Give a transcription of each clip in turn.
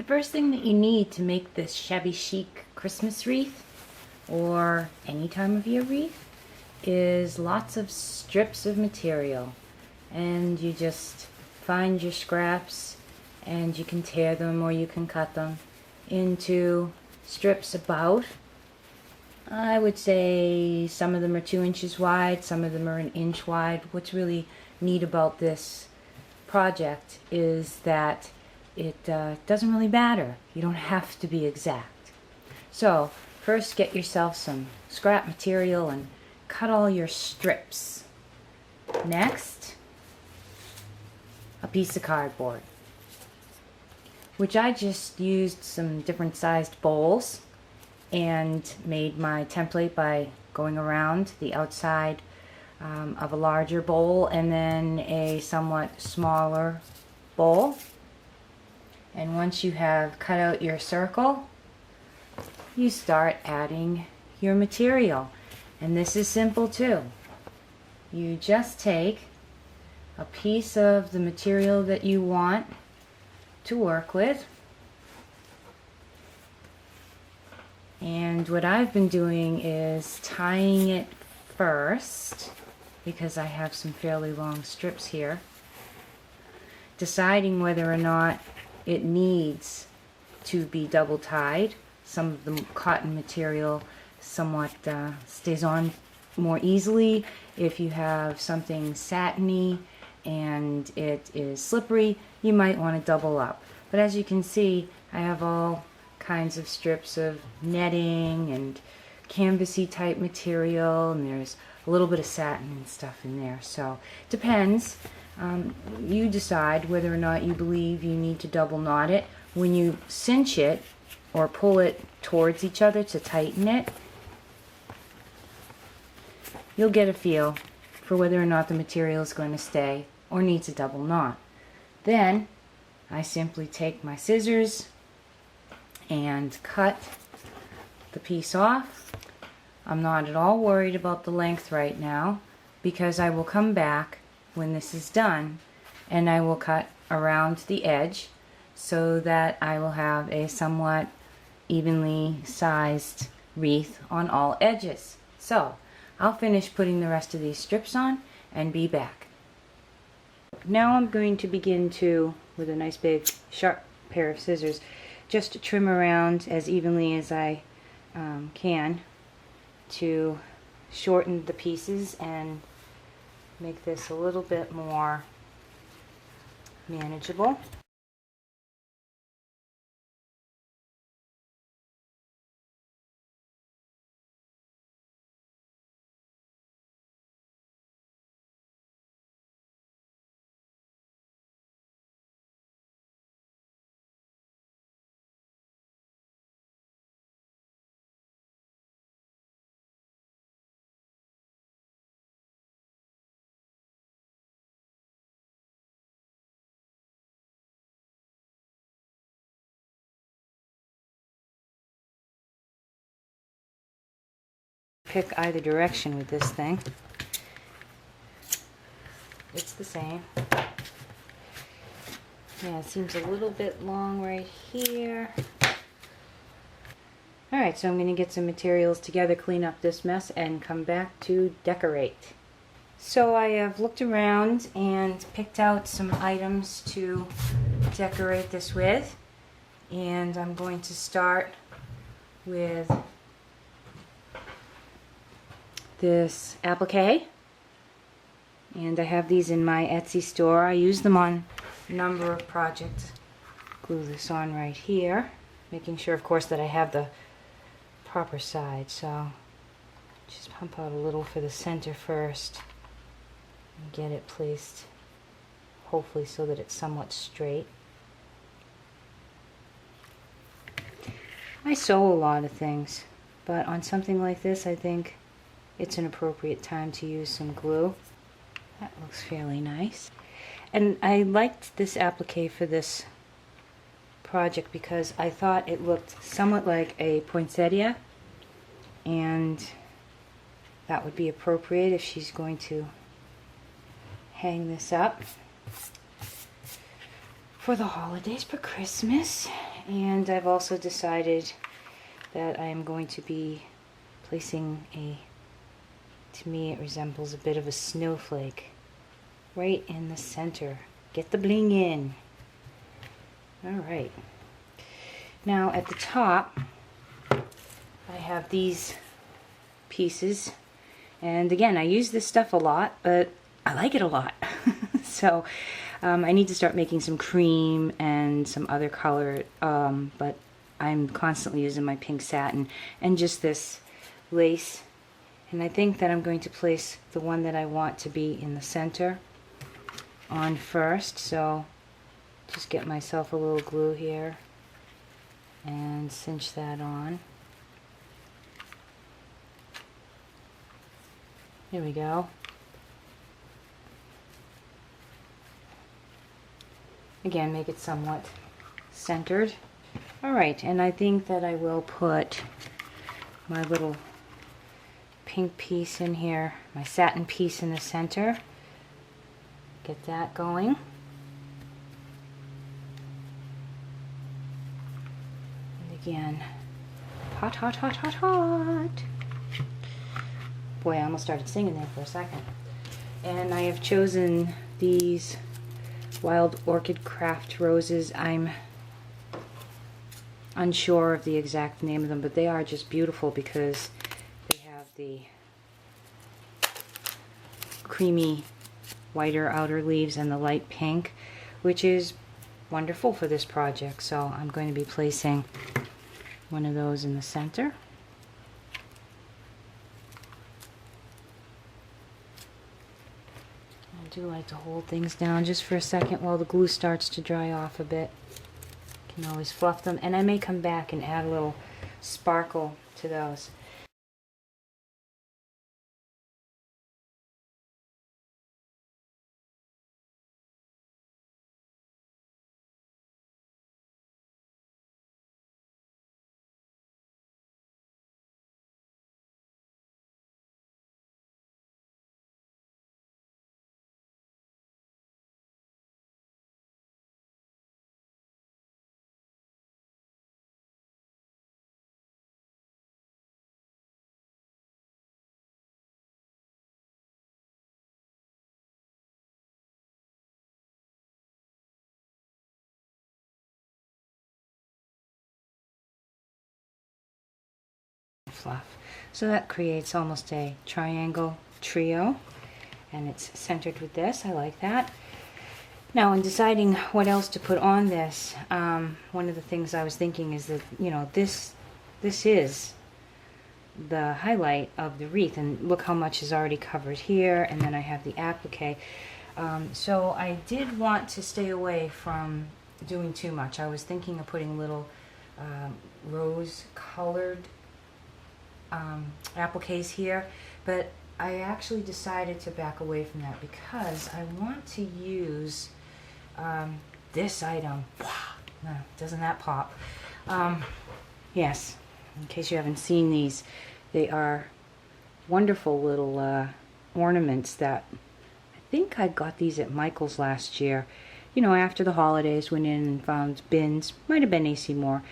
The first thing that you need to make this shabby chic Christmas wreath, or any time of year wreath, is lots of strips of material. And you just find your scraps and you can tear them or you can cut them into strips about, I would say some of them are 2 inches wide, some of them are 1 inch wide. What's really neat about this project is that it doesn't really matter. You don't have to be exact. So first get yourself some scrap material and cut all your strips. Next, a piece of cardboard, which I just used some different sized bowls and made my template by going around the outside of a larger bowl and then a somewhat smaller bowl. And once you have cut out your circle, you start adding your material. And this is simple too. You just take a piece of the material that you want to work with. And what I've been doing is tying it first, because I have some fairly long strips here, deciding whether or not it needs to be double tied. Some of the cotton material somewhat stays on more easily. If you have something satiny and it is slippery, you might want to double up. But as you can see, I have all kinds of strips of netting and canvasy type material, and there's a little bit of satin and stuff in there. So it depends. You decide whether or not you believe you need to double knot it. When you cinch it or pull it towards each other to tighten it, you'll get a feel for whether or not the material is going to stay or needs a double knot. Then I simply take my scissors and cut the piece off. I'm not at all worried about the length right now, because I will come back when this is done and I will cut around the edge so that I will have a somewhat evenly sized wreath on all edges. So I'll finish putting the rest of these strips on and be back. Now I'm going to begin to, with a nice big sharp pair of scissors, just to trim around as evenly as I can to shorten the pieces and make this a little bit more manageable. Pick either direction with this thing. It's the same. Yeah, it seems a little bit long right here. Alright, so I'm going to get some materials together, clean up this mess, and come back to decorate. So I have looked around and picked out some items to decorate this with. And I'm going to start with this applique, and I have these in my Etsy store. I use them on a number of projects. Glue this on right here, making sure of course that I have the proper side. So just pump out a little for the center first and get it placed hopefully so that it's somewhat straight. I sew a lot of things, but on something like this I think it's an appropriate time to use some glue. That looks fairly nice. And I liked this applique for this project because I thought it looked somewhat like a poinsettia, and that would be appropriate if she's going to hang this up for the holidays, for Christmas. And I've also decided that I am going to be placing to me it resembles a bit of a snowflake right in the center. Get the bling in. Alright. Now at the top I have these pieces, and again I use this stuff a lot, but I like it a lot. So I need to start making some cream and some other color, but I'm constantly using my pink satin and just this lace, and I think that I'm going to place the one that I want to be in the center on first. So just get myself a little glue here and cinch that on. There we go. Again, make it somewhat centered. Alright, and I think that I will put my little pink piece in here, my satin piece in the center. Get that going. And again, hot, hot, hot, hot, hot. Boy, I almost started singing there for a second. And I have chosen these Wild Orchid Craft roses. I'm unsure of the exact name of them, but they are just beautiful because they have the creamy whiter outer leaves and the light pink, which is wonderful for this project. So I'm going to be placing one of those in the center. I do like to hold things down just for a second while the glue starts to dry off a bit. You can always fluff them, and I may come back and add a little sparkle to those. Fluff. So that creates almost a triangle trio, and it's centered with this. I like that. Now, in deciding what else to put on this, one of the things I was thinking is that, you know, this is the highlight of the wreath, and look how much is already covered here, and then I have the applique. So I did want to stay away from doing too much. I was thinking of putting little rose colored appliques here, but I actually decided to back away from that because I want to use this item. Wow, doesn't that pop? Yes, in case you haven't seen these, they are wonderful little ornaments that I think I got these at Michael's last year. You know, after the holidays, went in and found bins, might have been AC Moore,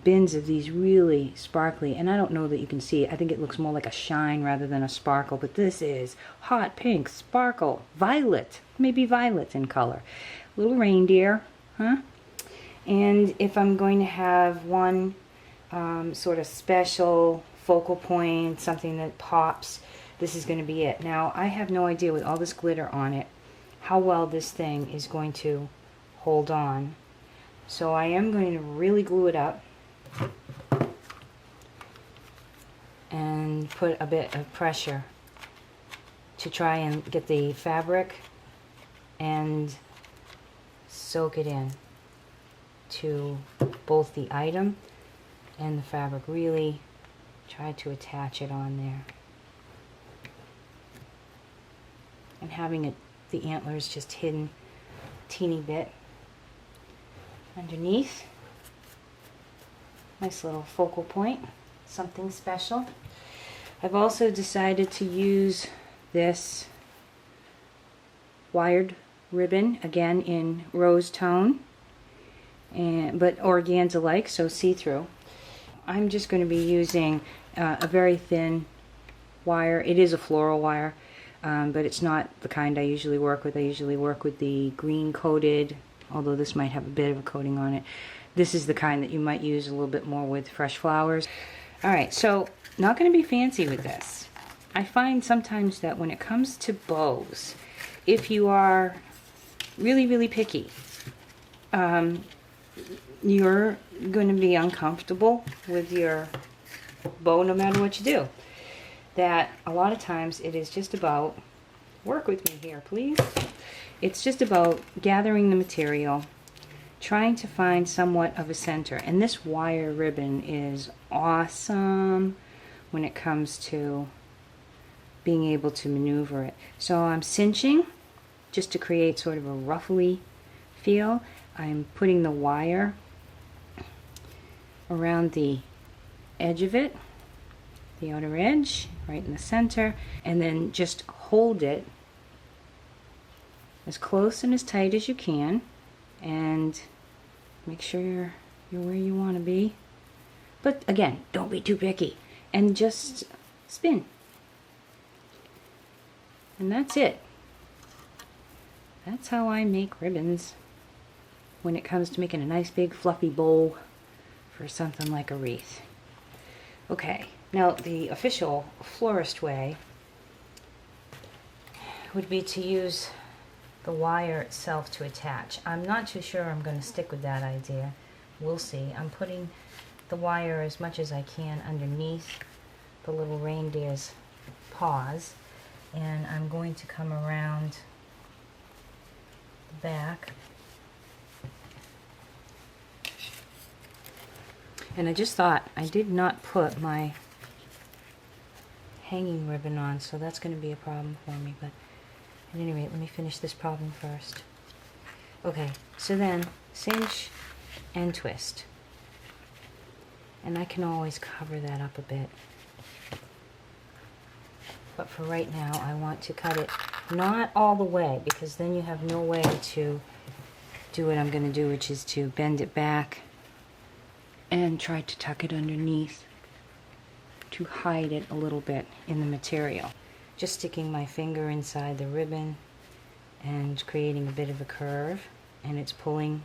bins of these really sparkly, and I don't know that you can see it. I think it looks more like a shine rather than a sparkle, but this is hot pink, sparkle, violet, maybe violet in color. Little reindeer, huh? And if I'm going to have one sort of special focal point, something that pops, this is going to be it. Now, I have no idea with all this glitter on it how well this thing is going to hold on. So I am going to really glue it up and put a bit of pressure to try and get the fabric and soak it in to both the item and the fabric. Really try to attach it on there. And having it, the antlers just hidden a teeny bit underneath. Nice little focal point, something special. I've also decided to use this wired ribbon, again in rose tone, but organza-like, so see-through. I'm just going to be using a very thin wire. It is a floral wire, but it's not the kind I usually work with. I usually work with the green coated, although this might have a bit of a coating on it. This is the kind that you might use a little bit more with fresh flowers. Alright, so not going to be fancy with this. I find sometimes that when it comes to bows, if you are really picky, you're going to be uncomfortable with your bow no matter what you do. That a lot of times it is just about, work with me here please, it's just about gathering the material, trying to find somewhat of a center, and this wire ribbon is awesome when it comes to being able to maneuver it. So I'm cinching just to create sort of a ruffly feel. I'm putting the wire around the edge of it, the outer edge, right in the center, and then just hold it as close and as tight as you can, and make sure you're where you want to be. But again, don't be too picky, and just spin. And that's it. That's how I make ribbons when it comes to making a nice big fluffy bow for something like a wreath. Okay, now the official florist way would be to use the wire itself to attach. I'm not too sure I'm going to stick with that idea. We'll see. I'm putting the wire as much as I can underneath the little reindeer's paws, and I'm going to come around the back. And I just thought I did not put my hanging ribbon on, so that's going to be a problem for me. But at any rate, let me finish this problem first. Okay, so then cinch and twist. And I can always cover that up a bit. But for right now, I want to cut it not all the way, because then you have no way to do what I'm going to do, which is to bend it back and try to tuck it underneath to hide it a little bit in the material. Just sticking my finger inside the ribbon and creating a bit of a curve, and it's pulling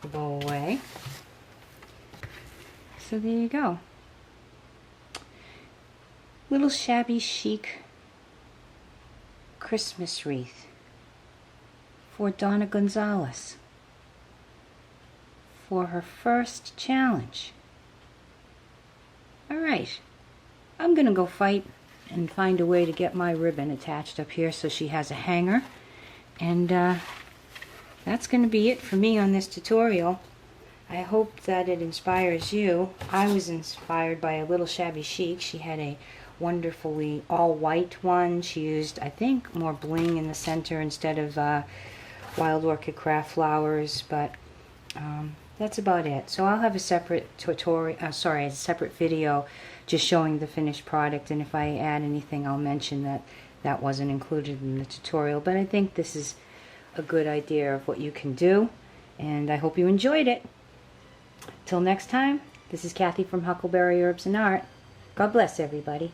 the bow away. So there you go. Little shabby chic Christmas wreath for Donna Gonzalez for her first challenge. Alright, I'm gonna go fight and find a way to get my ribbon attached up here so she has a hanger, and that's gonna be it for me on this tutorial. I hope that it inspires you. I was inspired by a little shabby chic. She had a wonderfully all white one. She used, I think, more bling in the center instead of wild orchid craft flowers, but that's about it. So I'll have a separate tutorial, a separate video just showing the finished product, and if I add anything I'll mention that that wasn't included in the tutorial. But I think this is a good idea of what you can do, and I hope you enjoyed it. Till next time, this is Kathy from Huckleberry Herbs and Art. God bless everybody.